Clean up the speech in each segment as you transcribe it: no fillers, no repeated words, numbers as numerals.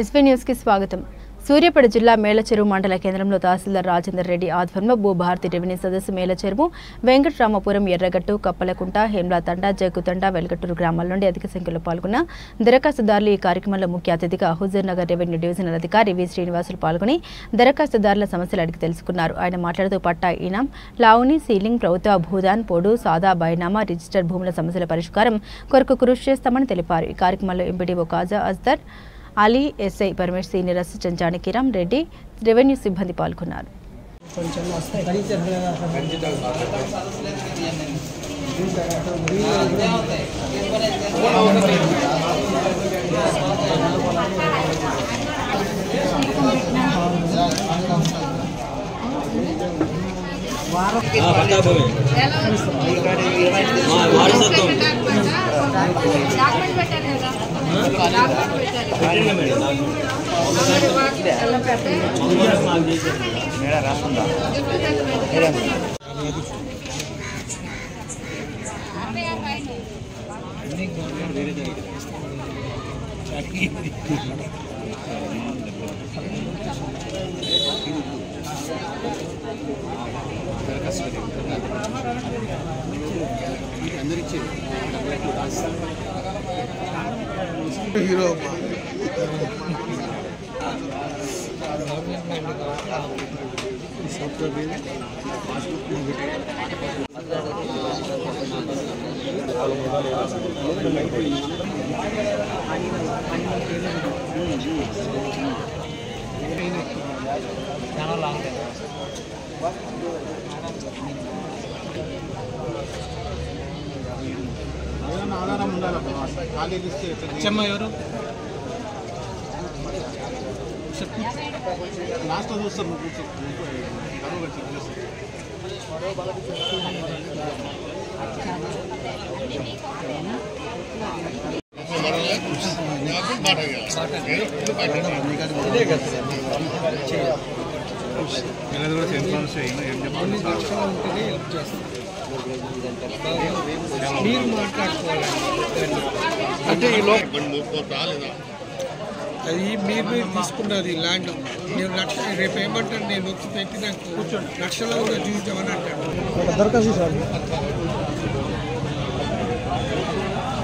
SV news కి స్వాగతం. సూర్యాపేట జిల్లా మేలచెరువు మండల కేంద్రంలో తహసీల్దార్ రాజేందర్ రెడ్డి ఆధ్వర్యంలో భూభారతి రెవెన్యూ సదస్సు మేలచెరువు, వెంకటరామపురం, ఎర్రగట్టు, కప్పలకుంట, హేమ్లాతండ, జగ్గుతండ, వెల్గట్టూరు గ్రామాల నుండి అధిక సంఖ్యలో పాల్గొన్న దరఖాస్తుదారులు ఈ కార్యక్రమంలో ముఖ్య అతిథిగా హుజూర్ నగర్ రెవెన్యూ డివిజనల్ అధికారి వి శ్రీనివాసులు పాల్గొని దరఖాస్తుదారుల సమస్యలు అడిగి తెలుసుకున్నారు. ఆయన మాట్లాడుతూ పట్టా ఇనాం, లావుని, సీలింగ్, ప్రభుత్వ భూదాన్, పొడు, సాదా, బైనామా, రిజిస్టర్ భూముల సమస్యల పరిష్కారం కొరకు కృషి చేస్తామని తెలిపారు. ఈ కార్యక్రమంలో MPDO Kaza Ajdar Ali, SI Paramesh, senior assistant Janakiram Reddy, revenue సిబ్బంది పాల్గొన్నారు. హీరో ఆధారం ఉండాలి. ఖాళీ చెమ్మ ఎవరు లాస్ట్ చూస్తాం మీరు మాట్లాడుకోవాలి అంటే ఈ అది మీరు తీసుకున్నది ల్యాండ్. నేను రేపు ఏమంటాను, నేను వచ్చి పెట్టి నాకు లక్షల్లో కూడా చూపించామని అంటాను. దరఖాస్తు సార్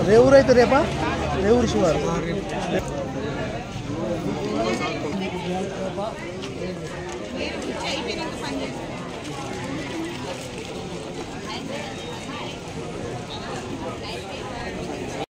రేవురు అయితే రేపా రేవురు శివారు